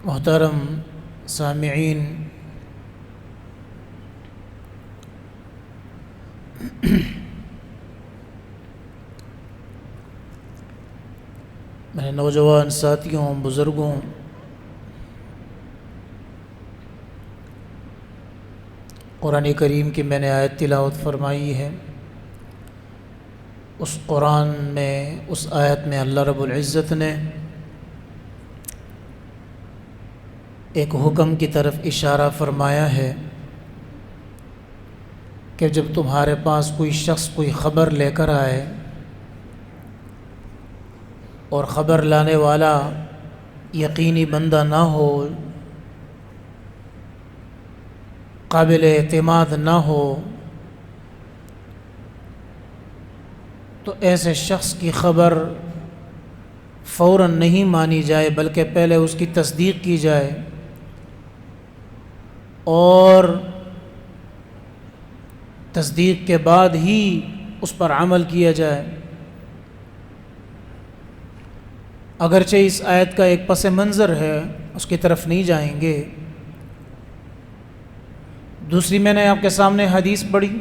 محترم سامعین، میرے نوجوان ساتھیوں، بزرگوں، قرآن کریم کی میں نے آیت تلاوت فرمائی ہے۔ اس قرآن میں، اس آیت میں اللہ رب العزت نے ایک حکم کی طرف اشارہ فرمایا ہے کہ جب تمہارے پاس کوئی شخص کوئی خبر لے کر آئے اور خبر لانے والا یقینی بندہ نہ ہو، قابل اعتماد نہ ہو، تو ایسے شخص کی خبر فوراً نہیں مانی جائے، بلکہ پہلے اس کی تصدیق کی جائے اور تصدیق کے بعد ہی اس پر عمل کیا جائے۔ اگرچہ اس آیت کا ایک پس منظر ہے، اس کی طرف نہیں جائیں گے۔ دوسری میں نے آپ کے سامنے حدیث پڑھی،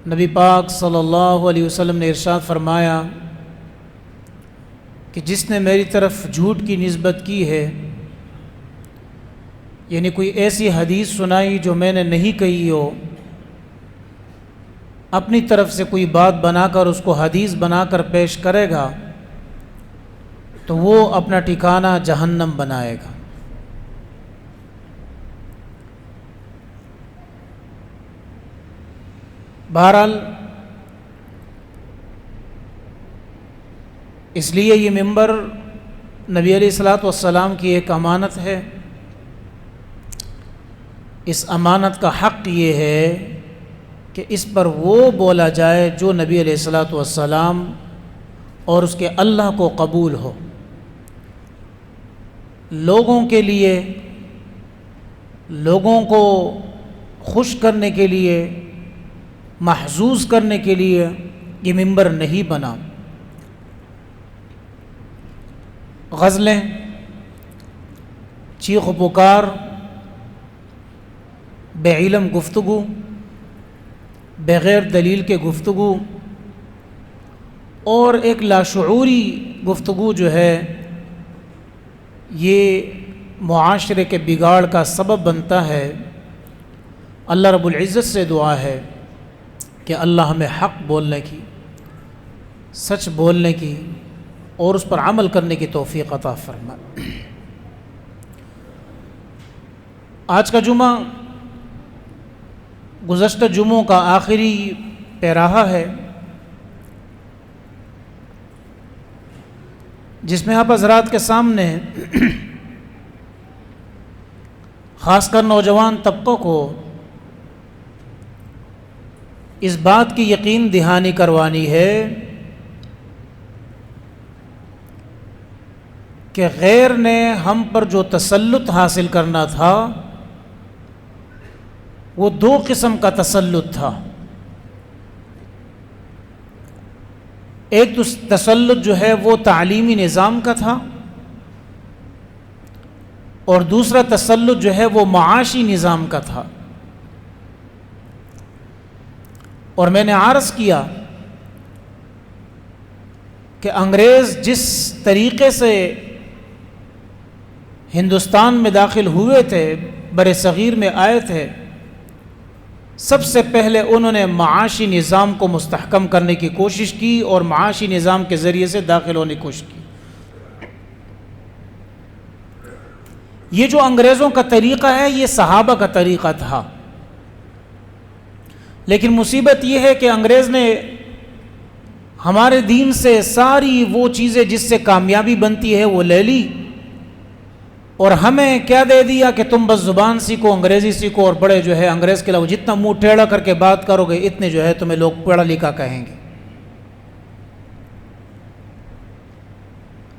نبی پاک صلی اللہ علیہ وسلم نے ارشاد فرمایا کہ جس نے میری طرف جھوٹ کی نسبت کی ہے، یعنی کوئی ایسی حدیث سنائی جو میں نے نہیں کہی ہو، اپنی طرف سے کوئی بات بنا کر اس کو حدیث بنا کر پیش کرے گا، تو وہ اپنا ٹھکانہ جہنم بنائے گا۔ بہرحال اس لیے یہ ممبر نبی علیہ الصلوۃ والسلام کی ایک امانت ہے۔ اس امانت کا حق یہ ہے کہ اس پر وہ بولا جائے جو نبی علیہ الصلوۃ والسلام اور اس کے اللہ کو قبول ہو۔ لوگوں کے لیے، لوگوں کو خوش کرنے کے لیے، محظوظ کرنے کے لیے یہ ممبر نہیں بنا۔ غزلیں، چیخ و پکار، بے علم گفتگو، بغیر دلیل کے گفتگو اور ایک لاشعوری گفتگو جو ہے، یہ معاشرے کے بگاڑ کا سبب بنتا ہے۔ اللہ رب العزت سے دعا ہے کہ اللہ ہمیں حق بولنے کی، سچ بولنے کی اور اس پر عمل کرنے کی توفیق عطا فرمائے۔ آج کا جمعہ گزشتہ جمعوں کا آخری پیراہا ہے، جس میں آپ حضرات کے سامنے خاص کر نوجوان طبقوں کو اس بات کی یقین دہانی کروانی ہے کہ غیر نے ہم پر جو تسلط حاصل کرنا تھا، وہ دو قسم کا تسلط تھا۔ ایک تسلط جو ہے وہ تعلیمی نظام کا تھا، اور دوسرا تسلط جو ہے وہ معاشی نظام کا تھا۔ اور میں نے عرض کیا کہ انگریز جس طریقے سے ہندوستان میں داخل ہوئے تھے، بر صغیر میں آئے تھے، سب سے پہلے انہوں نے معاشی نظام کو مستحکم کرنے کی کوشش کی اور معاشی نظام کے ذریعے سے داخل ہونے کی کوشش کی۔ یہ جو انگریزوں کا طریقہ ہے، یہ صحابہ کا طریقہ تھا، لیکن مصیبت یہ ہے کہ انگریز نے ہمارے دین سے ساری وہ چیزیں جس سے کامیابی بنتی ہے وہ لے لی، اور ہمیں کیا دے دیا کہ تم بس زبان سیکھو، انگریزی سیکھو، اور بڑے جو ہے انگریز کے علاوہ جتنا منہ ٹیڑھا کر کے بات کرو گے اتنے جو ہے تمہیں لوگ پڑھا لکھا کہیں گے۔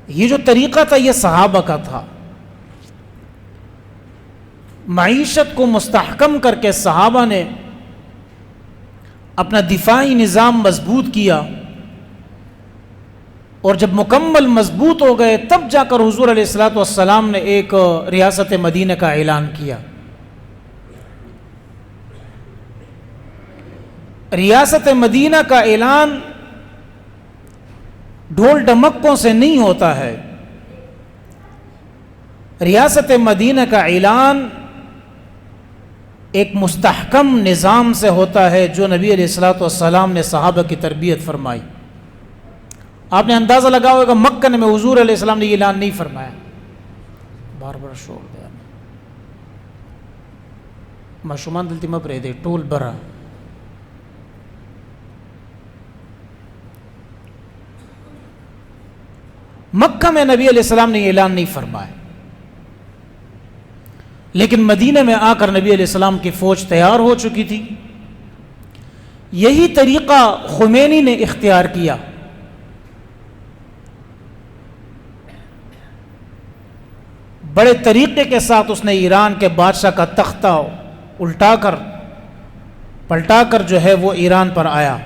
یہ جو طریقہ تھا یہ صحابہ کا تھا۔ معیشت کو مستحکم کر کے صحابہ نے اپنا دفاعی نظام مضبوط کیا، اور جب مکمل مضبوط ہو گئے تب جا کر حضور علیہ الصلوۃ والسلام نے ایک ریاست مدینہ کا اعلان کیا. ریاست مدینہ کا اعلان ڈھول ڈمکوں سے نہیں ہوتا ہے. ریاست مدینہ کا اعلان ایک مستحکم نظام سے ہوتا ہے جو نبی علیہ الصلوۃ والسلام نے صحابہ کی تربیت فرمائی. آپ نے اندازہ لگا ہوگا مکہ میں حضور علیہ السلام نے یہ اعلان نہیں فرمایا. بار بار شور دیا معشومان دلتی مپرے دے ٹول برا. مکہ میں نبی علیہ السلام نے یہ اعلان نہیں فرمایا، لیکن مدینہ میں آ کر نبی علیہ السلام کی فوج تیار ہو چکی تھی. یہی طریقہ خمینی نے اختیار کیا. بڑے طریقے کے ساتھ اس نے ایران کے بادشاہ کا تختہ پلٹا کر جو ہے وہ ایران پر آیا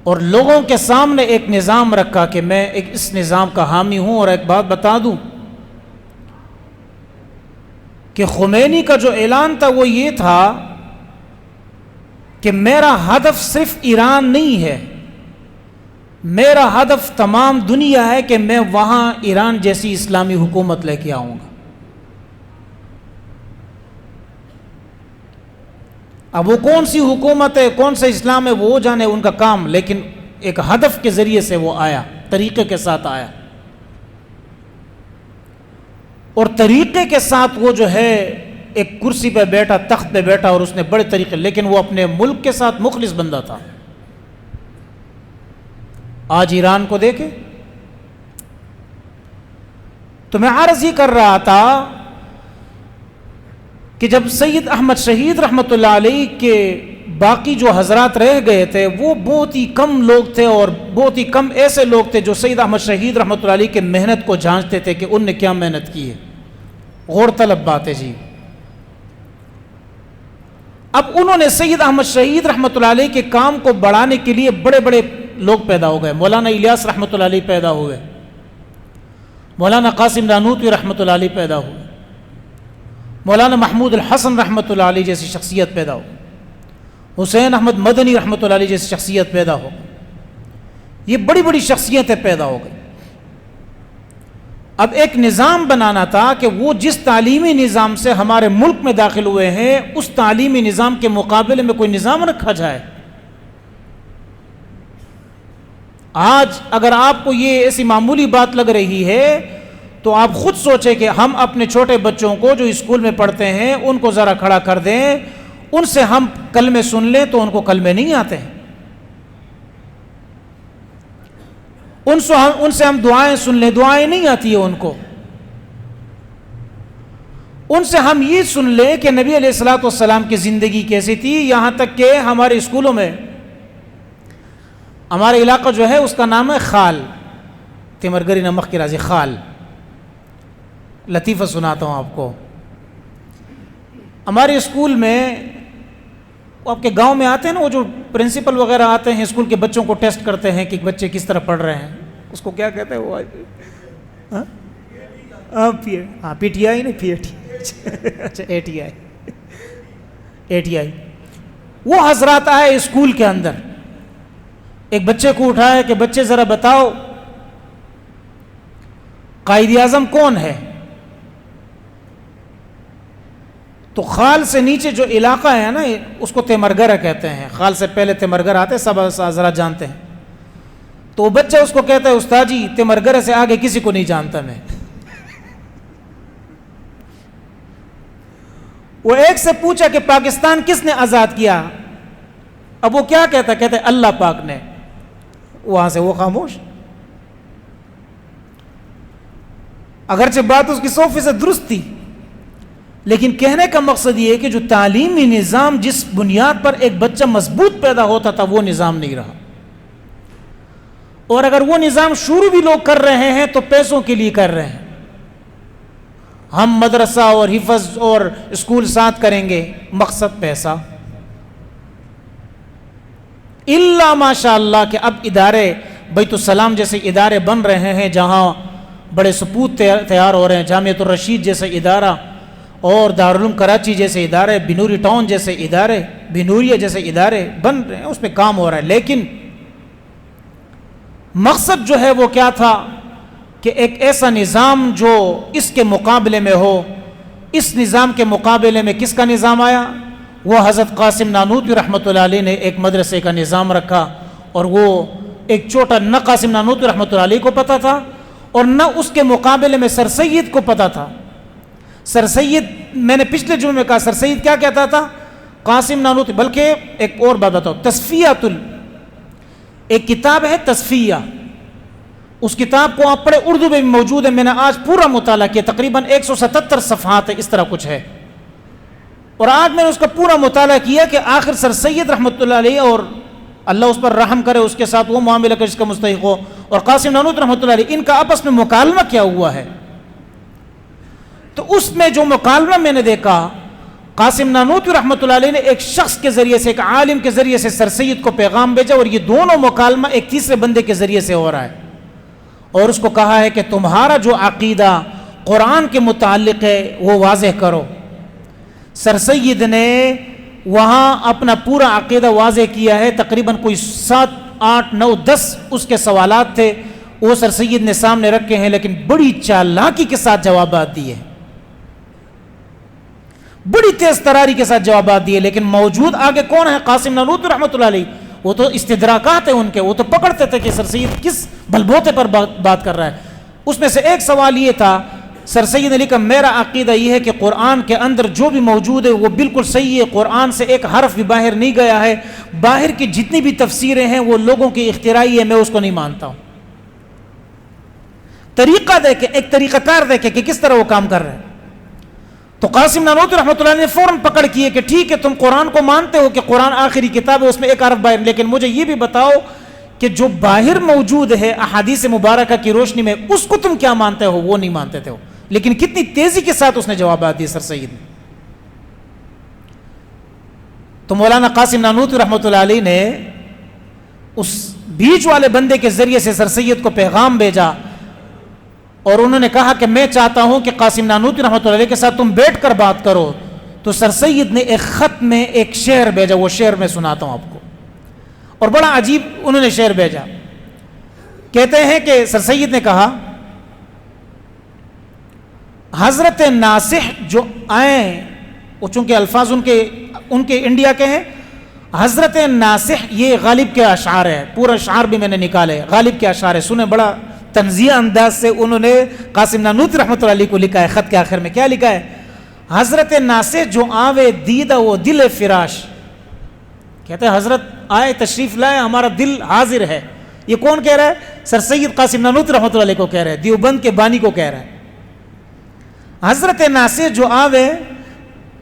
اور لوگوں کے سامنے ایک نظام رکھا کہ میں اس نظام کا حامی ہوں. اور ایک بات بتا دوں کہ خمینی کا جو اعلان تھا وہ یہ تھا کہ میرا ہدف صرف ایران نہیں ہے، میرا ہدف تمام دنیا ہے کہ میں وہاں ایران جیسی اسلامی حکومت لے کے آؤں گا. اب وہ کون سی حکومت ہے، کون سا اسلام ہے، وہ جانے ان کا کام، لیکن ایک ہدف کے ذریعے سے وہ آیا، طریقے کے ساتھ آیا. اور طریقے کے ساتھ وہ جو ہے ایک کرسی پہ بیٹھا، تخت پہ بیٹھا، اور اس نے بڑے طریقے، لیکن وہ اپنے ملک کے ساتھ مخلص بندہ تھا. آج ایران کو دیکھیں تو میں عرض یہ کر رہا تھا کہ جب سید احمد شہید رحمۃ اللہ علیہ کے باقی جو حضرات رہ گئے تھے وہ بہت ہی کم لوگ تھے، اور بہت ہی کم ایسے لوگ تھے جو سید احمد شہید رحمۃ اللہ علیہ کے محنت کو جانچتے تھے کہ ان نے کیا محنت کی ہے. غور طلب بات ہے جی. اب انہوں نے سید احمد شہید رحمۃ اللہ علیہ کے کام کو بڑھانے کے لیے بڑے بڑے لوگ پیدا ہو گئے. مولانا الیاس رحمۃ اللہ علیہ پیدا ہوئے، مولانا قاسم نانوتوی رحمۃ اللہ علیہ پیدا ہوئے، مولانا محمود الحسن رحمۃ اللہ علیہ جیسی شخصیت پیدا ہو، حسین احمد مدنی رحمۃ اللہ علیہ جیسی شخصیت پیدا ہو. یہ بڑی بڑی شخصیتیں پیدا ہو گئی. اب ایک نظام بنانا تھا کہ وہ جس تعلیمی نظام سے ہمارے ملک میں داخل ہوئے ہیں اس تعلیمی نظام کے مقابلے میں کوئی نظام رکھا جائے. آج اگر آپ کو یہ ایسی معمولی بات لگ رہی ہے تو آپ خود سوچیں کہ ہم اپنے چھوٹے بچوں کو جو اسکول میں پڑھتے ہیں ان کو ذرا کھڑا کر دیں، ان سے ہم کلمے سن لیں تو ان کو کلمے نہیں آتے ہیں. ان سے ہم دعائیں سن لیں، دعائیں نہیں آتی ہیں ان کو. ان سے ہم یہ سن لیں کہ نبی علیہ الصلوۃ والسلام کی زندگی کیسی تھی. یہاں تک کہ ہمارے اسکولوں میں، ہمارے علاقہ جو ہے اس کا نام ہے خال، تیمرگری نمک کی رازی خال. لطیفہ سناتا ہوں آپ کو. ہمارے اسکول میں آپ کے گاؤں میں آتے ہیں نا وہ جو پرنسپل وغیرہ آتے ہیں اسکول کے بچوں کو ٹیسٹ کرتے ہیں کہ بچے کس طرح پڑھ رہے ہیں. اس کو کیا کہتے ہیں وہ؟ پی ٹی آئی نہیں، اچھا اے ٹی آئی. وہ حضرات آئے اسکول کے اندر، ایک بچے کو اٹھایا کہ بچے ذرا بتاؤ قائد اعظم کون ہے؟ تو خال سے نیچے جو علاقہ ہے نا اس کو تیمرگرہ کہتے ہیں. خال سے پہلے تیمرگرہ آتے، سب حضرات جانتے ہیں. تو بچہ اس کو کہتا ہے استاد جی تیمرگرہ سے آگے کسی کو نہیں جانتا میں. وہ ایک سے پوچھا کہ پاکستان کس نے آزاد کیا؟ اب وہ کیا کہتا؟ کہتے اللہ پاک نے. وہاں سے وہ خاموش. اگرچہ بات اس کی 100% درست تھی، لیکن کہنے کا مقصد یہ ہے کہ جو تعلیمی نظام جس بنیاد پر ایک بچہ مضبوط پیدا ہوتا تھا وہ نظام نہیں رہا. اور اگر وہ نظام شروع بھی لوگ کر رہے ہیں تو پیسوں کے لیے کر رہے ہیں. ہم مدرسہ اور حفظ اور اسکول ساتھ کریں گے، مقصد پیسہ. الا ماشاء اللہ کہ اب ادارے بیت السلام جیسے ادارے بن رہے ہیں جہاں بڑے سپوت تیار ہو رہے ہیں، جامعۃ الرشید جیسے ادارہ اور دارالعلوم کراچی جیسے ادارے، بنوری ٹاؤن جیسے ادارے، بنوریہ جیسے ادارے بن رہے ہیں، اس پہ کام ہو رہا ہے، لیکن مقصد جو ہے وہ کیا تھا کہ ایک ایسا نظام جو اس کے مقابلے میں ہو۔ اس نظام کے مقابلے میں کس کا نظام آیا؟ وہ حضرت قاسم نانوتوی رحمۃ اللہ علیہ نے ایک مدرسے کا نظام رکھا، اور وہ ایک چھوٹا نہ قاسم نانوتوی رحمۃ اللہ علیہ کو پتہ تھا اور نہ اس کے مقابلے میں سر سید کو پتہ تھا۔ سر سید، میں نے پچھلے جمعے میں کہا سر سید کیا کہتا تھا؟ قاسم نانوتوی، بلکہ ایک اور بات بتاؤ، تصفیہ ایک کتاب ہے تصفیہ، اس کتاب کو آپ پڑھے، اردو میں بھی موجود ہے، میں نے آج پورا مطالعہ کیا، تقریباً 177 صفحات ہے، اس طرح کچھ ہے، اور آج میں نے اس کا پورا مطالعہ کیا کہ آخر سر سید رحمۃ اللہ علیہ، اور اللہ اس پر رحم کرے، اس کے ساتھ وہ معاملہ کر جس کا مستحق ہو، اور قاسم نانوتوی رحمۃ اللہ علیہ، ان کا آپس میں مکالمہ کیا ہوا ہے۔ تو اس میں جو مکالمہ میں نے دیکھا، قاسم نانوتوی رحمۃ اللہ علیہ نے ایک شخص کے ذریعے سے، ایک عالم کے ذریعے سے سر سید کو پیغام بھیجا، اور یہ دونوں مکالمہ ایک تیسرے بندے کے ذریعے سے ہو رہا ہے، اور اس کو کہا ہے کہ تمہارا جو عقیدہ قرآن کے متعلق ہے وہ واضح کرو۔ سر سید نے وہاں اپنا پورا عقیدہ واضح کیا ہے، تقریباً کوئی 7 8 9 10 اس کے سوالات تھے، وہ سر سید نے سامنے رکھے ہیں، لیکن بڑی چالاکی کے ساتھ جوابات دیے، بڑی تیز تراری کے ساتھ جوابات دیے، لیکن موجود آگے کون ہے؟ قاسم نانوتوی رحمۃ اللہ علیہ۔ وہ تو استدراکات ہیں ان کے، وہ تو پکڑتے تھے کہ سر سید کس بلبوتے پر بات کر رہا ہے۔ اس میں سے ایک سوال یہ تھا، سر سید نے لکھا میرا عقیدہ یہ ہے کہ قرآن کے اندر جو بھی موجود ہے وہ بالکل صحیح ہے، قرآن سے ایک حرف بھی باہر نہیں گیا ہے، باہر کی جتنی بھی تفسیریں ہیں وہ لوگوں کی اختراعی ہے، میں اس کو نہیں مانتا ہوں۔ طریقہ دیکھے، ایک طریقہ کار دیکھے کہ کس طرح وہ کام کر رہے ہیں۔ تو قاسم نانوتوی رحمۃ اللہ نے فوراً پکڑ کیے کہ ٹھیک ہے، تم قرآن کو مانتے ہو کہ قرآن آخری کتاب ہے، اس میں ایک حرف باہر، لیکن مجھے یہ بھی بتاؤ کہ جو باہر موجود ہے احادیث مبارکہ کی روشنی میں، اس کو تم کیا مانتے ہو؟ وہ نہیں مانتے تھے، لیکن کتنی تیزی کے ساتھ اس نے جوابات دیے سر سید نے۔ تو مولانا قاسم نانوتوی رحمۃ اللہ علیہ نے اس بیچ والے بندے کے ذریعے سے سر سید کو پیغام بھیجا، اور انہوں نے کہا کہ میں چاہتا ہوں کہ قاسم نانوتوی رحمۃ اللہ علیہ کے ساتھ تم بیٹھ کر بات کرو۔ تو سر سید نے ایک خط میں ایک شعر بھیجا، وہ شعر میں سناتا ہوں آپ کو، اور بڑا عجیب انہوں نے شعر بھیجا۔ کہتے ہیں کہ سر سید نے کہا، حضرت ناصح جو آئیں، وہ چونکہ الفاظ ان کے انڈیا کے ہیں، حضرت ناصح، یہ غالب کے اشعار ہے، پورا اشعار بھی میں نے نکالے، غالب کے اشعار ہے، سنیں، بڑا تنزیہ انداز سے انہوں نے قاسم نانوتوی رحمۃ اللہ علیہ کو لکھا ہے۔ خط کے آخر میں کیا لکھا ہے؟ حضرت ناصح جو آوے دیدہ وہ دل فراش، کہتے ہیں حضرت آئے، تشریف لائے، ہمارا دل حاضر ہے۔ یہ کون کہہ رہا ہے؟ سر سید قاسم نانوتوی رحمۃ اللہ علیہ کو کہہ رہا ہے، دیوبند کے بانی کو کہہ رہا ہے۔ حضرت ناصح جو آوے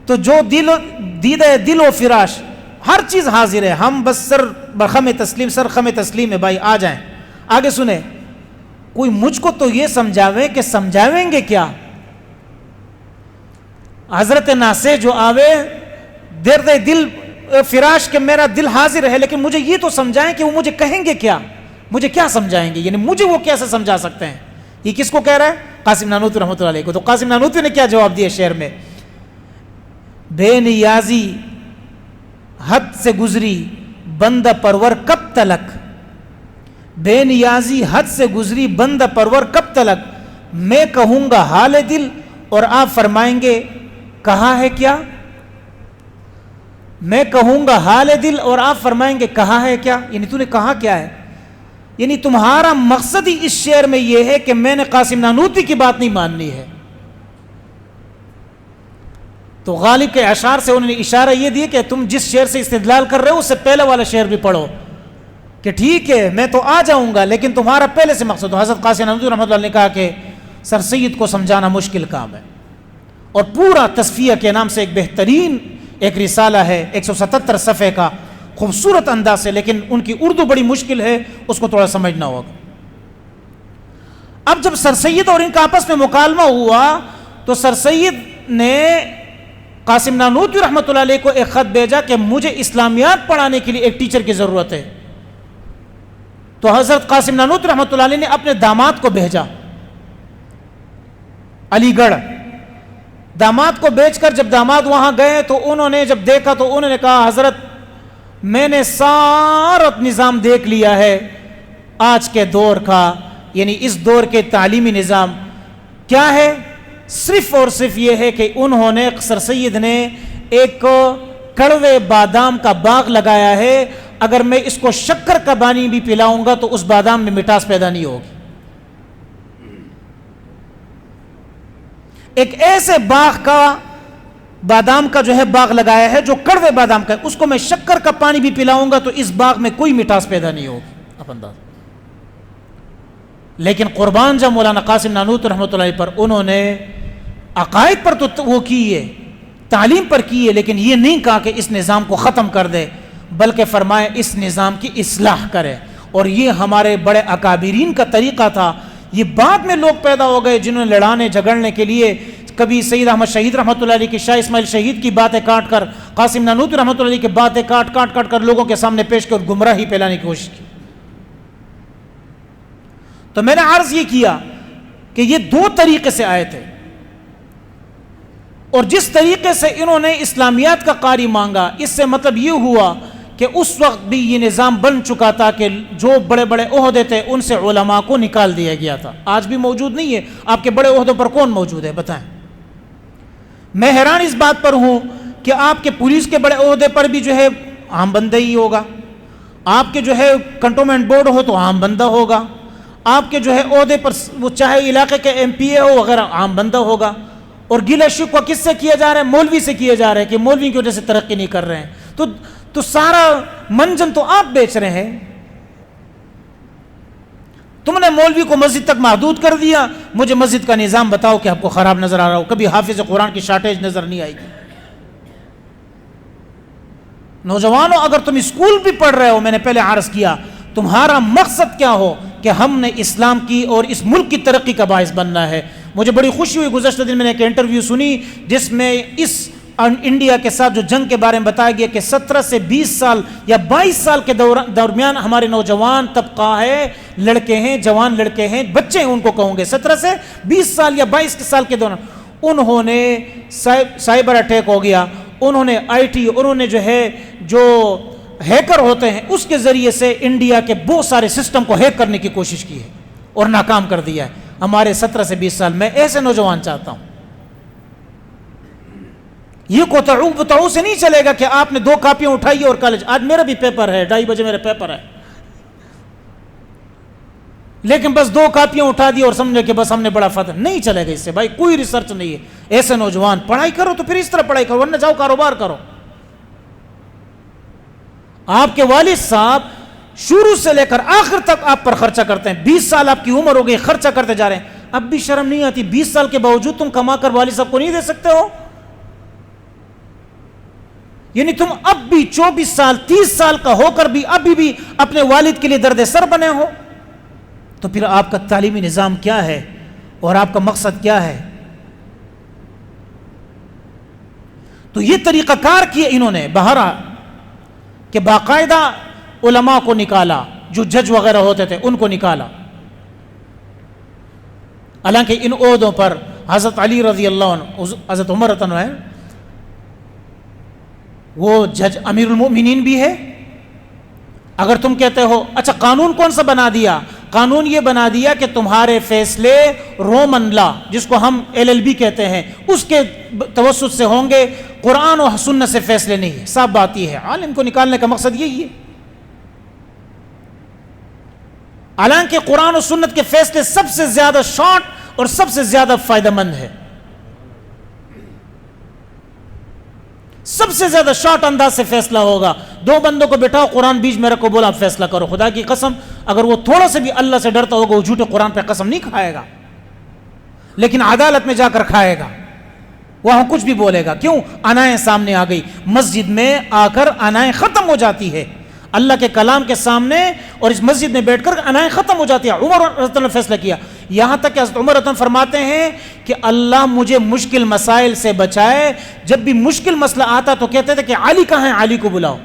تو جو دیدہ دل و فراش، ہر چیز حاضر ہے، ہم بس سر خم تسلیم ہے، بھائی آ جائیں۔ آگے سنیں، کوئی مجھ کو تو یہ سمجھاوے کہ سمجھاویں گے کیا؟ حضرت ناصح جو آوے درد دل فراش کے میرا دل حاضر ہے، لیکن مجھے یہ تو سمجھائیں کہ وہ مجھے کہیں گے کیا، مجھے کیا سمجھائیں گے، یعنی مجھے وہ کیسے سمجھا سکتے ہیں؟ یہ کس کو کہہ رہا ہے؟ قاسم نانوتوی رحمۃ اللہ علیہ کو۔ تو قاسم نانوتوی نے کیا جواب دیا شعر میں؟ بے نیازی حد سے گزری بندہ پرور کب تلک، بے نیازی حد سے گزری بندہ پرور کب تلک، میں کہوں گا حال دل اور آپ فرمائیں گے کہا ہے کیا، میں کہوں گا حال دل اور آپ فرمائیں گے کہا ہے کیا، یعنی تو نے کہا کیا ہے؟ یعنی تمہارا مقصد ہی اس شعر میں یہ ہے کہ میں نے قاسم نانوتوی کی بات نہیں ماننی ہے۔ تو غالب کے اشعار سے انہوں نے اشارہ یہ دیا کہ تم جس شعر سے استدلال کر رہے ہو اس سے پہلے والا شعر بھی پڑھو، کہ ٹھیک ہے میں تو آ جاؤں گا، لیکن تمہارا پہلے سے مقصد ہو۔ حضرت قاسم نانوتوی رحمۃ اللہ نے کہا کہ سر سید کو سمجھانا مشکل کام ہے، اور پورا تصفیہ کے نام سے ایک بہترین ایک رسالہ ہے 177 صفحے کا، خوبصورت انداز سے، لیکن ان کی اردو بڑی مشکل ہے، اس کو تھوڑا سمجھنا ہوگا۔ اب جب سر سید اور ان کا آپس میں مکالمہ ہوا تو سر سید نے قاسم نانوتوی رحمۃ اللہ علیہ کو ایک خط بھیجا کہ مجھے اسلامیات پڑھانے کے لیے ایک ٹیچر کی ضرورت ہے۔ تو حضرت قاسم نانوتوی رحمۃ اللہ علیہ نے اپنے داماد کو بھیجا علی گڑھ. داماد کو بھیج کر جب داماد وہاں گئے تو انہوں نے جب دیکھا تو انہوں نے کہا حضرت میں نے سارا نظام دیکھ لیا ہے آج کے دور کا، یعنی اس دور کے تعلیمی نظام کیا ہے، صرف اور صرف یہ ہے کہ انہوں نے سر سید نے ایک کڑوے بادام کا باغ لگایا ہے، اگر میں اس کو شکر کا پانی بھی پلاؤں گا تو اس بادام میں مٹاس پیدا نہیں ہوگی. ایک ایسے باغ کا بادام کا جو ہے باغ لگایا ہے جو کڑوے بادام کا ہے، اس کو میں شکر کا پانی بھی پلاؤں گا تو اس باغ میں کوئی مٹاس پیدا نہیں ہوگی. اب انداز. لیکن قربان جب مولانا قاسم نانوتوی رحمۃ اللہ علیہ پر انہوں نے عقائد پر تو وہ کی ہے، تعلیم پر کی ہے، لیکن یہ نہیں کہا کہ اس نظام کو ختم کر دے، بلکہ فرمائے اس نظام کی اصلاح کرے. اور یہ ہمارے بڑے اکابرین کا طریقہ تھا. یہ بعد میں لوگ پیدا ہو گئے جنہوں نے لڑانے جھگڑنے کے لیے کبھی سید احمد شہید رحمۃ اللہ علیہ کی، شاہ اسماعیل شہید کی باتیں کاٹ کر، قاسم نانوتوی رحمۃ اللہ علیہ کی باتیں کاٹ کر لوگوں کے سامنے پیش کر گمراہی پھیلانے کی کوشش کی. تو میں نے عرض یہ کیا کہ یہ دو طریقے سے آئے تھے، اور جس طریقے سے انہوں نے اسلامیات کا قاری مانگا، اس سے مطلب یہ ہوا کہ اس وقت بھی یہ نظام بن چکا تھا کہ جو بڑے بڑے عہدے تھے ان سے علماء کو نکال دیا گیا تھا. آج بھی موجود نہیں ہے. آپ کے بڑے عہدوں پر کون موجود ہے بتائیں؟ میں حیران اس بات پر ہوں کہ آپ کے پولیس کے بڑے عہدے پر بھی جو ہے عام بندہ ہی ہوگا، آپ کے جو ہے کنٹونمنٹ بورڈ ہو تو عام بندہ ہوگا، آپ کے جو ہے عہدے پر وہ چاہے علاقے کے ایم پی اے ہو وغیرہ عام بندہ ہوگا. اور گلہ شکوہ کس سے کیا جا رہا ہے؟ مولوی سے کیا جا رہا ہے کہ مولوی کی وجہ سے ترقی نہیں کر رہے ہیں. تو سارا منجن تو آپ بیچ رہے ہیں. تم نے مولوی کو مسجد تک محدود کر دیا. مجھے مسجد کا نظام بتاؤ کہ آپ کو خراب نظر آ رہا ہو، کبھی حافظ قرآن کی شارٹیج نظر نہیں آئے گی. نوجوانوں اگر تم اسکول بھی پڑھ رہے ہو، میں نے پہلے عرض کیا تمہارا مقصد کیا ہو کہ ہم نے اسلام کی اور اس ملک کی ترقی کا باعث بننا ہے. مجھے بڑی خوشی ہوئی گزشتہ دن میں نے ایک انٹرویو سنی جس میں اس انڈیا کے ساتھ جو جنگ کے بارے میں بتایا گیا کہ 17 سے 20 سال یا 22 سال کے درمیان ہمارے نوجوان طبقہ ہے، لڑکے ہیں، جوان لڑکے ہیں، بچے ہیں، ان کو کہوں گے 17 سے 20 سال یا 22 سال کے دوران انہوں نے سائبر اٹیک ہو گیا، انہوں نے آئی ٹی، انہوں نے جو ہے جو ہیکر ہوتے ہیں اس کے ذریعے سے انڈیا کے بہت سارے سسٹم کو ہیک کرنے کی کوشش کی ہے اور ناکام کر دیا ہے. ہمارے 17 سے 20 سال میں ایسے نوجوان چاہتا ہوں. یہ کوتاہو سے نہیں چلے گا کہ آپ نے 2 کاپیاں اٹھائی اور کالج. آج میرا بھی پیپر ہے، 2:30 بجے میرا پیپر ہے، لیکن بس 2 کاپیاں اٹھا دی اور سمجھے کہ بس ہم نے بڑا فتح. نہیں چلے گا اس سے بھائی، کوئی ریسرچ نہیں ہے. ایسے نوجوان پڑھائی کرو تو پھر اس طرح پڑھائی کرو، ورنہ جاؤ کاروبار کرو. آپ کے والد صاحب شروع سے لے کر آخر تک آپ پر خرچہ کرتے ہیں. 20 سال آپ کی عمر ہو گئی، خرچہ کرتے جا رہے ہیں. اب بھی شرم نہیں آتی؟ 20 سال کے باوجود تم کما کر والد صاحب کو نہیں دے سکتے ہو؟ یعنی تم اب بھی 24 سال 30 سال کا ہو کر بھی ابھی بھی اپنے والد کے لیے درد سر بنے ہو. تو پھر آپ کا تعلیمی نظام کیا ہے اور آپ کا مقصد کیا ہے؟ تو یہ طریقہ کار کیا انہوں نے بہرحال کہ باقاعدہ علماء کو نکالا، جو جج وغیرہ ہوتے تھے ان کو نکالا. حالانکہ ان عہدوں پر حضرت علی رضی اللہ عنہ، حضرت عمر رضی اللہ عنہ وہ جج امیر المؤمنین بھی ہے. اگر تم کہتے ہو اچھا قانون کون سا بنا دیا؟ قانون یہ بنا دیا کہ تمہارے فیصلے رومن لا، جس کو ہم LLB کہتے ہیں، اس کے توسط سے ہوں گے، قرآن و سنت سے فیصلے نہیں ہے. صاف بات یہ ہے، عالم کو نکالنے کا مقصد یہی ہے. حالانکہ قرآن و سنت کے فیصلے سب سے زیادہ شارٹ اور سب سے زیادہ فائدہ مند ہے. سب سے زیادہ شارٹ انداز سے فیصلہ ہوگا. 2 بندوں کو بٹھاؤ، قرآن بیچ میں رکھو، بولا فیصلہ کرو. خدا کی قسم اگر وہ تھوڑا سے بھی اللہ سے ڈرتا ہوگا وہ جھوٹے قرآن پہ قسم نہیں کھائے گا، لیکن عدالت میں جا کر کھائے گا. وہاں کچھ بھی بولے گا. کیوں؟ انائیں سامنے آ گئی. مسجد میں آ کر انائیں ختم ہو جاتی ہے اللہ کے کلام کے سامنے، اور اس مسجد میں بیٹھ کر انائیں ختم ہو جاتی ہے. عمر رضی اللہ عنہ نے فیصلہ کیا، یہاں تک کہ حضرت عمر رضی اللہ عنہ فرماتے ہیں کہ اللہ مجھے مشکل مسائل سے بچائے. جب بھی مشکل مسئلہ آتا تو کہتے تھے کہ علی کہاں ہے، علی کو بلاؤ.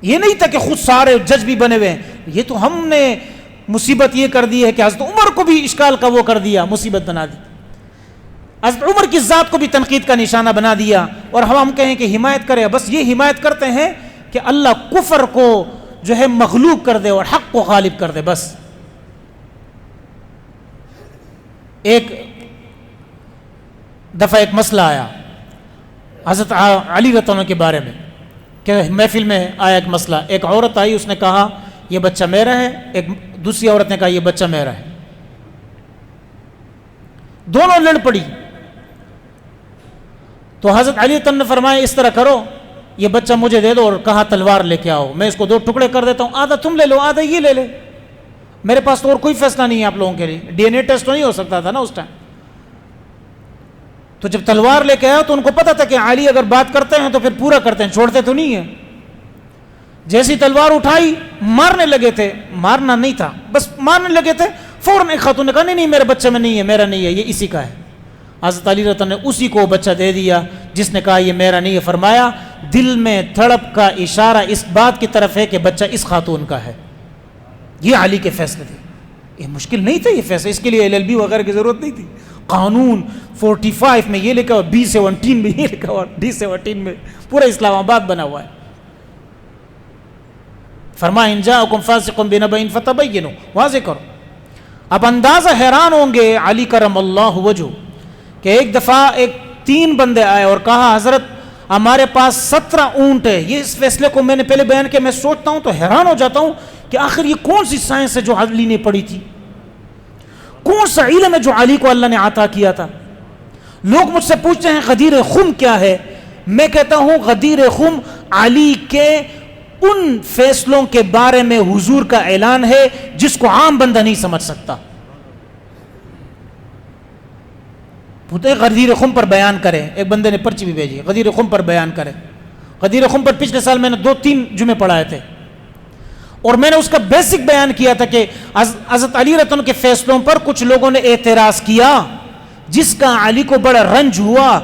یہ نہیں تھا کہ خود سارے جج بھی بنے ہوئے ہیں. یہ تو ہم نے مصیبت یہ کر دی ہے کہ حضرت عمر کو بھی اشکال کا وہ کر دیا, مصیبت بنا دی, حضرت عمر کی ذات کو بھی تنقید کا نشانہ بنا دیا. اور ہم کہیں کہ حمایت کرے, بس یہ حمایت کرتے ہیں کہ اللہ کفر کو جو ہے مغلوب کر دے اور حق کو غالب کر دے. بس ایک دفعہ ایک مسئلہ آیا حضرت علی رضی اللہ عنہ کے بارے میں کہ محفل میں آیا ایک مسئلہ. ایک عورت آئی, اس نے کہا یہ بچہ میرا ہے, ایک دوسری عورت نے کہا یہ بچہ میرا ہے. دونوں لڑ پڑی. تو حضرت علی رضی اللہ عنہ نے فرمایا اس طرح کرو, یہ بچہ مجھے دے دو اور کہا تلوار لے کے آؤ, میں اس کو 2 ٹکڑے کر دیتا ہوں, آدھا تم لے لو آدھا یہ لے لے, میرے پاس تو اور کوئی فیصلہ نہیں ہے آپ لوگوں کے لیے. ڈی این اے ٹیسٹ تو نہیں ہو سکتا تھا نا اس ٹائم. تو جب تلوار لے کے آیا تو ان کو پتا تھا کہ علی اگر بات کرتے ہیں تو پھر پورا کرتے ہیں, چھوڑتے تو نہیں ہیں. جیسی تلوار اٹھائی مارنے لگے تھے, مارنا نہیں تھا بس مارنے لگے تھے, فوراً ایک خاتون نے کہا نہیں میرے بچے میں نہیں ہے, میرا نہیں ہے, یہ اسی کا ہے. حضرت علی رضی اللہ عنہ نے اسی کو بچہ دے دیا جس نے کہا یہ میرا نہیں ہے. فرمایا دل میں تڑپ کا اشارہ اس بات کی طرف ہے کہ بچہ اس خاتون کا ہے. یہ علی کے فیصلے تھے, یہ مشکل نہیں تھا یہ فیصلہ, اس کے لیے LLB وغیرہ کی ضرورت نہیں تھی. قانون 45 میں یہ لکھا ہوا, B17 میں یہ لکھا ہوا, D17 میں پورا اسلام آباد بنا ہوا ہے. فرمایا ان جاءکم فاسق بنبأ فتبینوا, واضح کرو. اب اندازہ حیران ہوں گے علی کرم اللہ وجہ کہ ایک دفعہ 3 بندے آئے اور کہا حضرت ہمارے پاس 17 اونٹ ہے. یہ اس فیصلے کو میں نے پہلے بیان کیا, میں سوچتا ہوں تو حیران ہو جاتا ہوں کہ آخر یہ کون سی سائنس ہے جو علی نے پڑھی تھی, کون سا علم ہے جو علی کو اللہ نے عطا کیا تھا. لوگ مجھ سے پوچھتے ہیں غدیر خم کیا ہے, میں کہتا ہوں غدیر خم علی کے ان فیصلوں کے بارے میں حضور کا اعلان ہے جس کو عام بندہ نہیں سمجھ سکتا. پوچھتے غدیر خم پر بیان کریں, ایک بندے نے پرچی بھی بھیجی, غدیر خم پر بیان کریں. غدیر خم پر پچھلے سال میں نے 2-3 جمعے پڑھائے تھے اور میں نے اس کا بیسک بیان کیا تھا کہ حضرت علی رضی اللہ عنہ کے فیصلوں پر کچھ لوگوں نے اعتراض کیا جس کا علی کو بڑا رنج ہوا.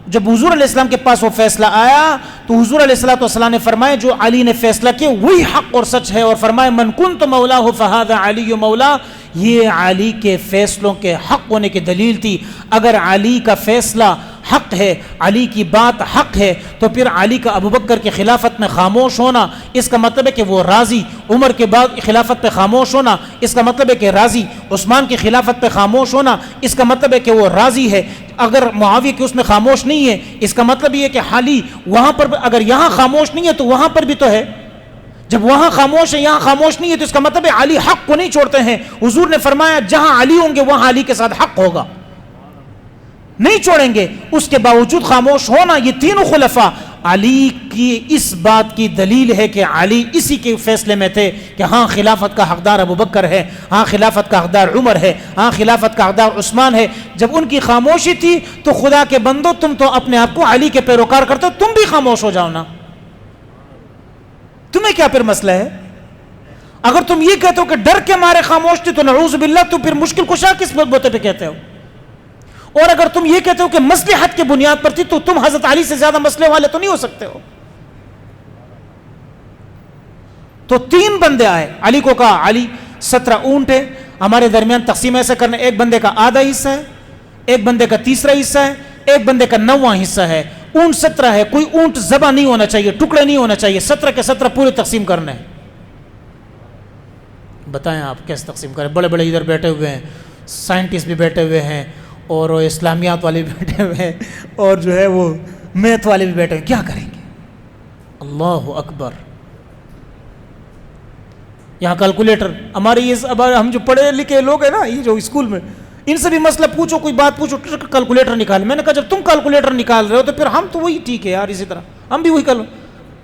جب حضور علیہ السلام کے پاس وہ فیصلہ آیا تو حضور علیہ السلام نے فرمایا جو علی نے فیصلہ کیا وہی حق اور سچ ہے, اور فرمایا من کنت مولاه فهذا علی مولا. یہ علی کے فیصلوں کے حق ہونے کی دلیل تھی. اگر علی کا فیصلہ حق ہے, علی کی بات حق ہے, تو پھر علی کا ابوبکر کی خلافت میں خاموش ہونا اس کا مطلب ہے کہ وہ راضی, عمر کے بعد خلافت پہ خاموش ہونا اس کا مطلب ہے کہ راضی, عثمان کی خلافت پہ خاموش ہونا اس کا مطلب ہے کہ وہ راضی ہے. اگر معاویہ کی اس میں خاموش نہیں ہے اس کا مطلب یہ ہے کہ حالی وہاں پر اگر یہاں خاموش نہیں ہے تو وہاں پر بھی تو ہے. جب وہاں خاموش ہے یہاں خاموش نہیں ہے تو اس کا مطلب ہے علی حق کو نہیں چھوڑتے ہیں. حضور نے فرمایا جہاں علی ہوں گے وہاں علی کے ساتھ حق ہوگا, نہیں چھوڑیں گے. اس کے باوجود خاموش ہونا, یہ تینوں خلفاء علی کی اس بات کی دلیل ہے کہ علی اسی کے فیصلے میں تھے کہ ہاں خلافت کا حقدار ابوبکر ہے, ہاں خلافت کا حقدار عمر ہے, ہاں خلافت کا حقدار عثمان ہے. جب ان کی خاموشی تھی تو خدا کے بندو تم تو اپنے آپ کو علی کے پیروکار کرتے ہو, تم بھی خاموش ہو جاؤ نا. تمہیں کیا پھر مسئلہ ہے؟ اگر تم یہ کہتے ہو کہ ڈر کے مارے خاموش تھی تو نعوذ باللہ, تو پھر مشکل کشا کس بوتے پہ کہتے ہو؟ اور اگر تم یہ کہتے ہو کہ مصلحت کی بنیاد پر تھی تو تم حضرت علی سے زیادہ مسئلے والے تو نہیں ہو سکتے ہو. تو 3 بندے آئے, علی کو کہا علی 17 اونٹ ہے, ہمارے درمیان تقسیم ایسا کرنا, ایک بندے کا آدھا حصہ ہے, ایک بندے کا تیسرا حصہ ہے, ایک بندے کا 9واں حصہ ہے. اونٹ 17 ہے, کوئی اونٹ ذبح نہیں ہونا چاہیے, ٹکڑے نہیں ہونا چاہیے, 17 کے 17 پورے تقسیم کرنے ہیں. بتائیں آپ کیسے تقسیم کریں؟ بڑے بڑے ادھر بیٹھے ہوئے ہیں, سائنٹسٹ بھی بیٹھے ہوئے ہیں, اور اسلامیات والے بھی بیٹھے ہوئے ہیں, اور جو ہے وہ میتھ والے بھی بیٹھے ہوئے ہیں. کیا کریں گے؟ اللہ اکبر. یہاں کیلکولیٹر, ہمارے یہ ہم جو پڑھے لکھے لوگ ہیں نا, یہ جو اسکول میں, ان سے بھی مسئلہ پوچھو, کوئی بات پوچھو, کیلکولیٹر نکال. میں نے کہا جب تم کیلکولیٹر نکال رہے ہو تو پھر ہم تو وہی ٹھیک ہے یار, اسی طرح ہم بھی وہی کر لو.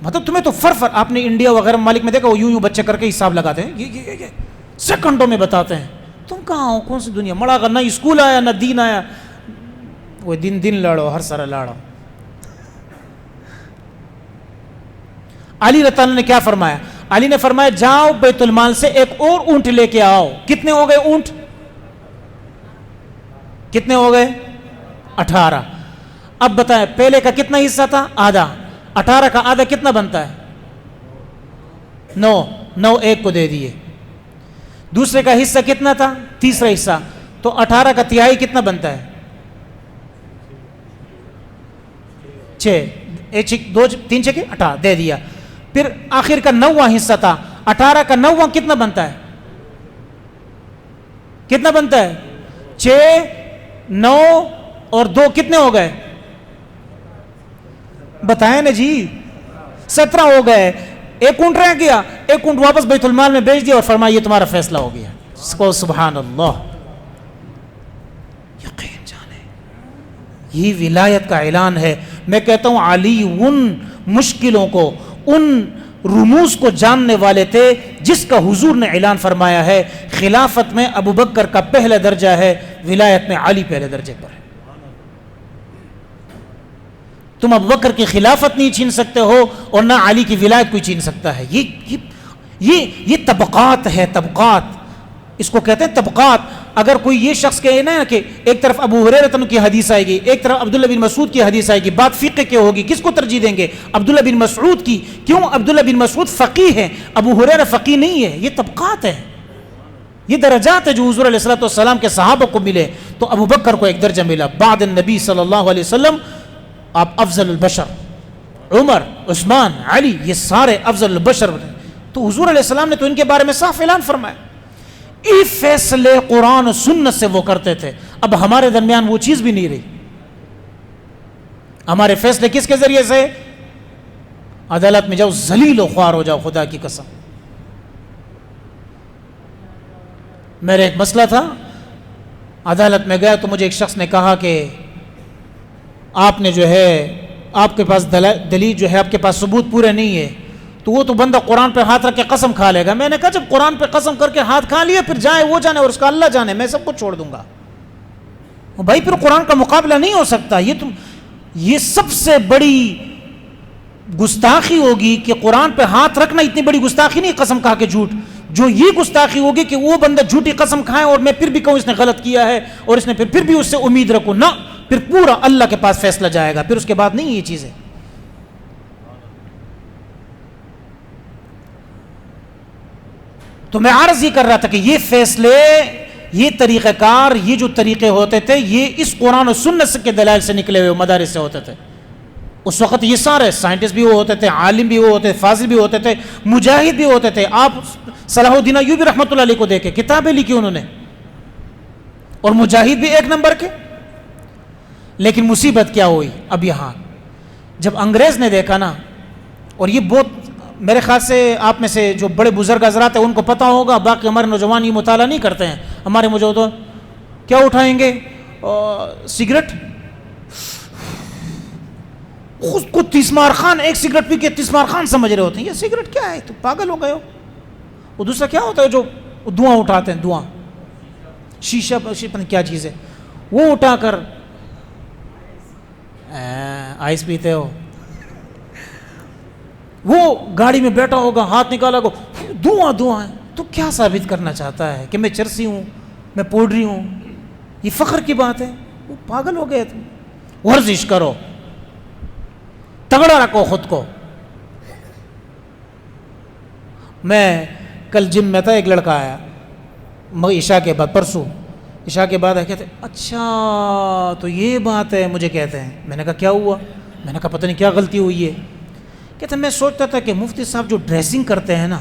مطلب تمہیں تو فرق, آپ نے انڈیا وغیرہ ممالک میں دیکھا وہ یوں بچے کر کے حساب لگاتے ہیں, یہ سیکنڈوں میں بتاتے ہیں. تم کہاں ہو, کون سی دنیا مڑا کر, نہ اسکول آیا نہ دین آیا, وہ دن لڑو, ہر سارا لڑو. علی رضی اللہ عنہ نے کیا فرمایا؟ علی نے فرمایا جاؤ بیت المال سے ایک اور اونٹ لے کے آؤ. کتنے ہو گئے اونٹ؟ کتنے ہو گئے؟ 18. اب بتائیں پہلے کا کتنا حصہ تھا؟ آدھا. 18 کا آدھا کتنا بنتا ہے؟ 9 ایک کو دے دیے. دوسرے کا حصہ کتنا تھا؟ تیسرا حصہ. تو 18 کا تہائی کتنا بنتا ہے؟ 6. 2 3 6 18 دے دیا. پھر آخر کا 9واں حصہ تھا. 18 کا 9واں کتنا بنتا ہے؟ کتنا بنتا ہے؟ 6 9 اور 2 کتنے ہو گئے؟ بتائیں نا جی. 17 ہو گئے. ایک اونٹ رہ گیا. ایک اونٹ واپس بیت المال میں بیچ دیا اور فرمایا یہ تمہارا فیصلہ ہو گیا. سبحان اللہ. یقین جانے یہ ولایت کا اعلان ہے. میں کہتا ہوں علی ان مشکلوں کو، ان رموز کو جاننے والے تھے جس کا حضور نے اعلان فرمایا ہے خلافت میں ابو بکر کا پہلا درجہ ہے، ولایت میں علی پہلے درجے پر ہے. تم ابو بکر کی خلافت نہیں چھین سکتے ہو اور نہ علی کی ولایت کوئی چھین سکتا ہے. یہ طبقات ہے، طبقات اس کو کہتے ہیں طبقات. اگر کوئی یہ شخص کہے نا کہ ایک طرف ابو ہریرہ کی حدیث آئے گی، ایک طرف عبداللہ بن مسعود کی حدیث آئے گی، بات فقہ کی ہوگی، کس کو ترجیح دیں گے؟ عبداللہ بن مسعود کی. کیوں؟ عبداللہ بن مسعود فقیہ ہے، ابو ہریرہ فقیہ نہیں ہے. یہ طبقات ہے، یہ درجات ہے جو حضور علیہ الصلوۃ والسلام کے صحابہ کو ملے. تو ابو بکر کو ایک درجہ ملا بعد النبی صلی اللہ علیہ وسلم. آپ افضل البشر، عمر، عثمان، علی، یہ سارے افضل البشر. تو حضور علیہ السلام نے تو ان کے بارے میں صاف اعلان فرمایا. یہ فیصلے قرآن و سنت سے وہ کرتے تھے. اب ہمارے درمیان وہ چیز بھی نہیں رہی. ہمارے فیصلے کس کے ذریعے سے؟ عدالت میں جاؤ ذلیل و خوار ہو جاؤ. خدا کی قسم میرا ایک مسئلہ تھا، عدالت میں گیا تو مجھے ایک شخص نے کہا کہ آپ نے جو ہے آپ کے پاس دلیل جو ہے آپ کے پاس ثبوت پورے نہیں ہے. تو وہ تو بندہ قرآن پہ ہاتھ رکھ کے قسم کھا لے گا. میں نے کہا جب قرآن پہ قسم کر کے ہاتھ کھا لیا پھر جائے وہ جانے اور اس کا اللہ جانے، میں سب کچھ چھوڑ دوں گا. بھائی پھر قرآن کا مقابلہ نہیں ہو سکتا. یہ سب سے بڑی گستاخی ہوگی کہ قرآن پہ ہاتھ رکھنا اتنی بڑی گستاخی نہیں قسم کھا کے جھوٹ. جو یہ گستاخی ہوگی کہ وہ بندہ جھوٹی قسم کھائے اور میں پھر بھی کہوں اس نے غلط کیا ہے اور اس نے پھر بھی اس سے امید رکھوں نہ، پھر پورا اللہ کے پاس فیصلہ جائے گا. پھر اس کے بعد نہیں یہ چیزیں. تو میں عرض یہ کر رہا تھا کہ یہ فیصلے، یہ طریقہ کار، یہ جو طریقے ہوتے تھے یہ اس قرآن و سنت کے دلائل سے نکلے ہوئے مدارس سے ہوتے تھے. اس وقت یہ سارے سائنٹسٹ بھی وہ ہوتے تھے، عالم بھی وہ ہوتے تھے، فاضل بھی ہوتے تھے، مجاہد بھی ہوتے تھے. آپ صلاح الدین ایوبی رحمۃ اللہ علیہ کو دیکھیں، کتابیں لکھی انہوں نے، اور مجاہد بھی ایک نمبر کے. لیکن مصیبت کیا ہوئی اب یہاں جب انگریز نے دیکھا نا، اور یہ بہت میرے خیال سے آپ میں سے جو بڑے بزرگ حضرات ہیں ان کو پتہ ہوگا، باقی ہمارے نوجوان یہ مطالعہ نہیں کرتے ہیں. ہمارے موجود کیا اٹھائیں گے؟ سگریٹ. خود کو تیسمار خان، ایک سگریٹ پی کے تیسمار خان سمجھ رہے ہوتے ہیں. یہ سگریٹ کیا ہے؟ تو پاگل ہو گئے ہو. وہ دوسرا کیا ہوتا ہے جو دھواں اٹھاتے ہیں، دھواں، شیشہ کیا چیز ہے وہ اٹھا کر آئس پیتے ہو. وہ گاڑی میں بیٹھا ہوگا، ہاتھ نکالا گو، دھواں ہے. تو کیا ثابت کرنا چاہتا ہے کہ میں چرسی ہوں، میں پوڈری ہوں؟ یہ فخر کی بات ہے. وہ پاگل ہو گئے. تم ورزش کرو، تگڑا رکھو خود کو. میں کل جم میں تھا، ایک لڑکا آیا عشاء کے بعد، پرسوں عشاء کے بعد کہتے اچھا تو یہ بات ہے. مجھے کہتے ہیں، میں نے کہا کیا ہوا؟ میں نے کہا پتہ نہیں کیا غلطی ہوئی ہے. کہتے میں سوچتا تھا کہ مفتی صاحب جو ڈریسنگ کرتے ہیں نا،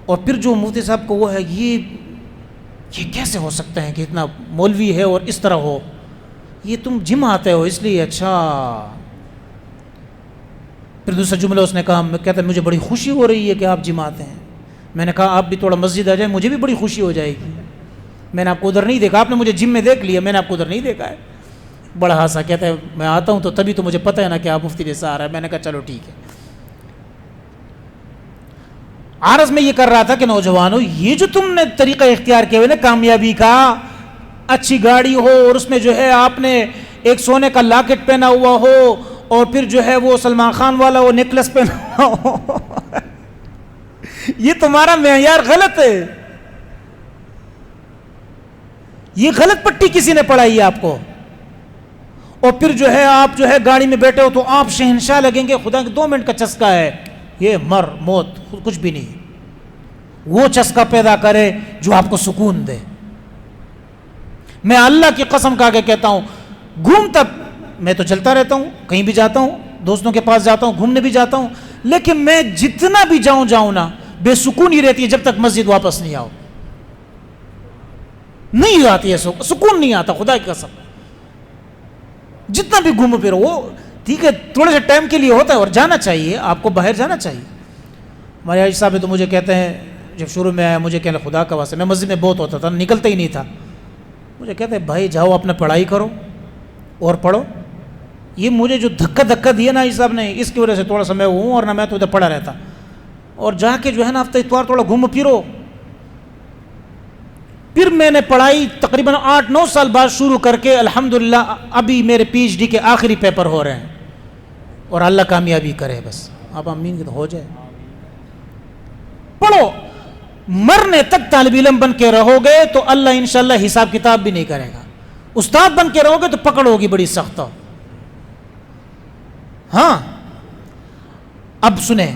اور پھر جو مفتی صاحب کو وہ ہے، یہ کیسے ہو سکتا ہے کہ اتنا مولوی ہے اور اس طرح ہو؟ یہ تم جم آتے ہو اس لیے. اچھا. پھر دوسرا جملہ اس نے کہا، کہتا ہے مجھے بڑی خوشی ہو رہی ہے کہ آپ جم آتے ہیں. میں نے کہا آپ بھی تھوڑا مسجد آ جائیں، مجھے بھی بڑی خوشی ہو جائے گی. میں نے آپ کو ادھر نہیں دیکھا، آپ نے مجھے جم میں دیکھ لیا، میں نے آپ کو ادھر نہیں دیکھا ہے. بڑا ہنسا. کہتا ہے میں آتا ہوں تو تبھی تو مجھے پتہ ہے نا کہ آپ مفتی جیسا آ رہا ہے. میں نے کہا چلو ٹھیک ہے. عرض میں یہ کر رہا تھا کہ نوجوانوں، یہ جو تم نے طریقہ اختیار کیا ہوئے نا کامیابی کا، اچھی گاڑی ہو اور اس میں جو ہے آپ نے ایک سونے کا لاکٹ پہنا ہوا ہو اور پھر جو ہے وہ سلمان خان والا وہ نیکلس پہنا ہوا ہو، یہ تمہارا معیار غلط ہے. یہ غلط پٹی کسی نے پڑھائی ہے آپ کو. اور پھر جو ہے آپ جو ہے گاڑی میں بیٹھے ہو تو آپ شہنشاہ لگیں گے. خدا کے 2 منٹ کا چسکا ہے. یہ موت کچھ بھی نہیں. وہ چسکا پیدا کرے جو آپ کو سکون دے. میں اللہ کی قسم کھا کے کہتا ہوں, گھومتا میں تو چلتا رہتا ہوں, کہیں بھی جاتا ہوں, دوستوں کے پاس جاتا ہوں, گھومنے بھی جاتا ہوں, لیکن میں جتنا بھی جاؤں نا, بے سکونی رہتی ہے جب تک مسجد واپس نہیں آؤ. نہیں آتی ہے سکون نہیں آتا, خدا کی قسم. جتنا بھی گھومو پھرو, وہ ٹھیک ہے تھوڑے سے ٹائم کے لیے ہوتا ہے, اور جانا چاہیے, آپ کو باہر جانا چاہیے. ہمارے حاجی صاحب تو مجھے کہتے ہیں, جب شروع میں آیا مجھے کہنا خدا کا واسطہ, میں مسجد میں بہت ہوتا تھا, نکلتا ہی نہیں تھا. مجھے کہتے ہیں بھائی جاؤ اپنا پڑھائی کرو اور پڑھو. یہ مجھے جو دھکا دیا نا حاجی صاحب نے, اس کی وجہ سے تھوڑا سا میں ہوں, اور نہ میں تو ادھر پڑھا رہتا. اور جا کے جو ہے نا ہفتہ اتوار تھوڑا گھومو پھرو. پھر میں نے پڑھائی تقریباً 8-9 سال بعد شروع کر کے الحمدللہ ابھی میرے پی ایچ ڈی کے آخری پیپر ہو رہے ہیں, اور اللہ کامیابی کرے. بس آپ امین کی تو ہو جائے. پڑھو, مرنے تک طالب علم بن کے رہو گے تو اللہ انشاءاللہ حساب کتاب بھی نہیں کرے گا. استاد بن کے رہو گے تو پکڑ ہوگی بڑی سخت. ہاں اب سنیں,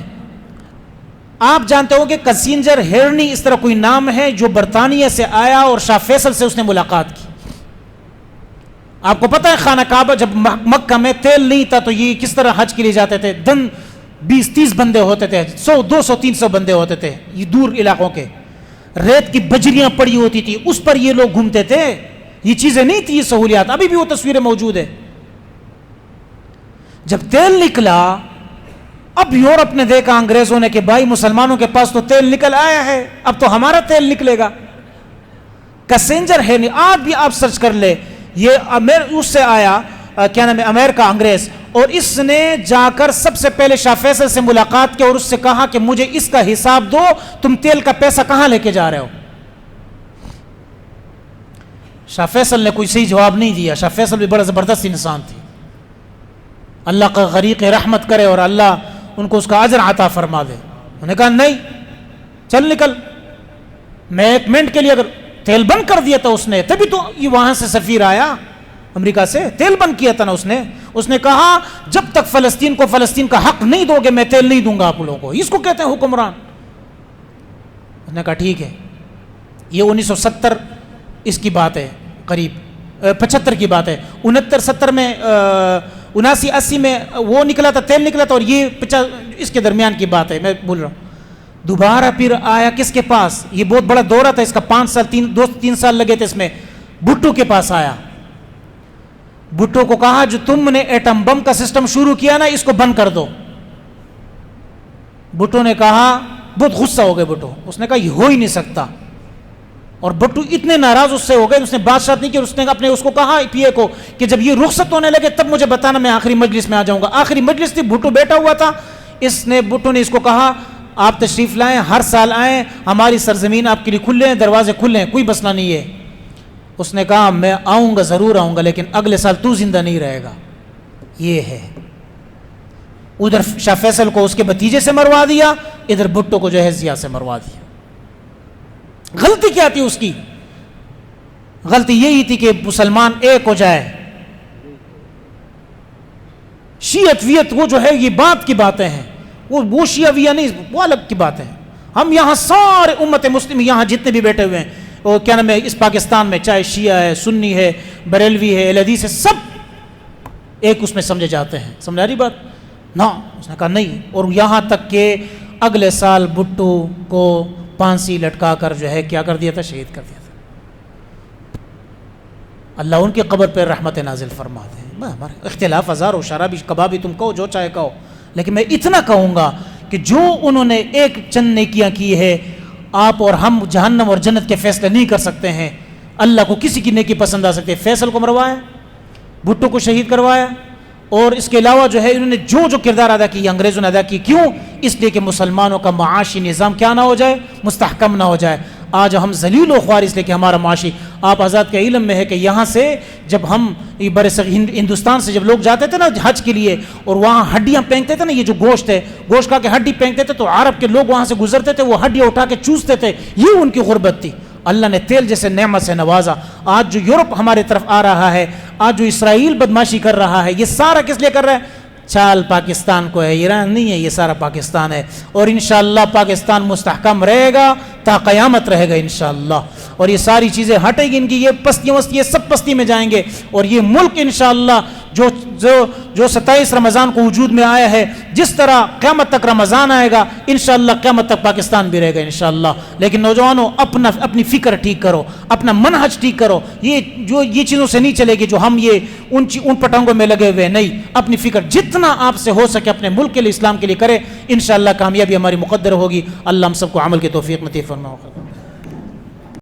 آپ جانتے ہو کہ کسینجر ہیرنی اس طرح کوئی نام ہے جو برطانیہ سے آیا اور شاہ فیصل سے اس نے ملاقات کی. آپ کو پتہ ہے خانہ کعبہ جب مکہ میں تیل نہیں تھا تو یہ کس طرح حج کے لیے جاتے تھے. 20-30 بندے ہوتے تھے, 100-200-300 بندے ہوتے تھے, یہ دور علاقوں کے. ریت کی بجریاں پڑی ہوتی تھی, اس پر یہ لوگ گھومتے تھے. یہ چیزیں نہیں تھی, یہ سہولیات. ابھی بھی وہ تصویریں موجود ہیں. جب تیل نکلا, اب یورپ نے دیکھا انگریزوں نے کہ بھائی مسلمانوں کے پاس تو تیل نکل آیا ہے, اب تو ہمارا تیل نکلے گا. کسینجر ہے نہیں, آپ بھی آپ سرچ کر لے, یہ اس سے آیا, کیا نام ہے, امریکہ, انگریز, اور اس نے جا کر سب سے پہلے شاہ فیصل سے ملاقات کی اور اس سے کہا کہ مجھے اس کا حساب دو, تم تیل کا پیسہ کہاں لے کے جا رہے ہو. شاہ فیصل نے کوئی صحیح جواب نہیں دیا. شاہ فیصل بھی بڑا زبردست انسان تھی, اللہ کا غریق رحمت کرے اور اللہ ان کو اس کا اجر عطا فرما دے. انہوں نے کہا نہیں, چل نکل. میں 1 منٹ کے لیے اگر تیل بند کر دیا تھا اس نے, تبھی تو یہ وہاں سے سفیر آیا امریکہ سے, تیل بند کیا تھا نا اس نے کہا جب تک فلسطین کو فلسطین کا حق نہیں دو گے میں تیل نہیں دوں گا آپ لوگوں کو. اس کو کہتے ہیں حکمران. اس نے کہا ٹھیک ہے. یہ 1970 اس کی بات ہے, قریب 75 کی بات ہے. 69-70 میں 79-80 میں وہ نکلا تھا, تیل نکلا تھا, اور یہ 50 اس کے درمیان کی بات ہے, میں بول رہا ہوں. دوبارہ پھر آیا کس کے پاس, یہ بہت بڑا دورہ تھا اس کا, 5 سال 3 سال لگے تھے اس میں. بھٹو کے پاس آیا. بھٹو کو کہا جو تم نے ایٹم بم کا سسٹم شروع کیا نا, اس کو بند کر دو. بھٹو نے کہا, بہت غصہ ہو گئے بھٹو, اس نے کہا یہ ہو ہی نہیں سکتا. اور بھٹو اتنے ناراض اس سے ہو گئے, اس نے بات نہیں کی. اس نے اپنے اس کو کہا پی اے کو کہ جب یہ رخصت ہونے لگے تب مجھے بتانا, میں آخری مجلس میں آ جاؤں گا. آخری مجلس تھی, بھٹو بیٹھا ہوا تھا. بھٹو نے اس کو کہا آپ تشریف لائیں, ہر سال آئیں, ہماری سرزمین آپ کے لیے کھلے ہیں, دروازے کھلے ہیں, کوئی مسئلہ نہیں ہے. اس نے کہا میں آؤں گا, ضرور آؤں گا, لیکن اگلے سال تو زندہ نہیں رہے گا. یہ ہے. ادھر شاہ فیصل کو اس کے بھتیجے سے مروا دیا, ادھر بھٹو کو جو ہے ضیاء سے مروا دیا. غلطی کیا تھی اس کی؟ غلطی یہی تھی کہ مسلمان ایک ہو جائے. شیعت ویت وہ جو ہے یہ بات کی باتیں ہیں, وہ شیعہ ویہ نہیں, وہ الگ کی باتیں ہیں. ہم یہاں سارے امت مسلم یہاں جتنے بھی بیٹھے ہوئے ہیں, وہ کیا نام ہے, اس پاکستان میں چاہے شیعہ ہے, سنی ہے, بریلوی ہے, اہل حدیث ہے, سب ایک اس میں سمجھے جاتے ہیں. سمجھا رہی بات نا؟ اس نے کہا نہیں. اور یہاں تک کہ اگلے سال بھٹو کو پھانسی لٹکا کر جو ہے کیا کر دیا تھا, شہید کر دیا تھا. اللہ ان کی قبر پر رحمت نازل فرما دے. ہمارے اختلاف ہزاروں, شرابی کبابی تم کہو جو چاہے کہو, لیکن میں اتنا کہوں گا کہ جو انہوں نے ایک چند نیکیاں کی ہے, آپ اور ہم جہنم اور جنت کے فیصلے نہیں کر سکتے ہیں. اللہ کو کسی کی نیکی پسند آ سکتی ہے. فیصل کو مروایا, بھٹو کو شہید کروایا, اور اس کے علاوہ جو ہے انہوں نے جو کردار ادا کی انگریزوں نے ادا کی. کیوں؟ اس لیے کہ مسلمانوں کا معاشی نظام کیا نہ ہو جائے, مستحکم نہ ہو جائے. آج ہم ذلیل و خوار اس لیے کہ ہمارا معاشی, آپ آزاد کے علم میں ہے کہ یہاں سے جب ہم ہندوستان سے جب لوگ جاتے تھے نا حج کے لیے, اور وہاں ہڈیاں پھینکتے تھے نا, یہ جو گوشت ہے, گوشت کا کے ہڈی پھینکتے تھے, تو عرب کے لوگ وہاں سے گزرتے تھے, وہ ہڈیاں اٹھا کے چوستے تھے. یہ ان کی غربت تھی. اللہ نے تیل جیسے نعمت سے نوازا. آج جو یورپ ہمارے طرف آ رہا ہے, آج جو اسرائیل بدماشی کر رہا ہے, یہ سارا کس لیے کر رہا ہے؟ چال پاکستان کو ہے، ایران نہیں ہے، یہ سارا پاکستان ہے، اور انشاءاللہ پاکستان مستحکم رہے گا تا قیامت رہے گا انشاءاللہ، اور یہ ساری چیزیں ہٹے گی، ان کی یہ پستیاں وستیاں سب پستی میں جائیں گے، اور یہ ملک انشاءاللہ جو 27 رمضان کو وجود میں آیا ہے، جس طرح قیامت تک رمضان آئے گا انشاءاللہ قیامت تک پاکستان بھی رہے گا انشاءاللہ۔ لیکن نوجوانوں اپنی فکر ٹھیک کرو، اپنا منہج ٹھیک کرو، یہ چیزوں سے نہیں چلے گی جو ہم یہ ان پٹنگوں میں لگے ہوئے، نہیں، اپنی فکر جتنا آپ سے ہو سکے اپنے ملک کے لیے، اسلام کے لیے کرے، انشاءاللہ کامیابی ہماری مقدر ہوگی۔ اللہ ہم سب کو عمل کی توفیق نصیب فرمائے۔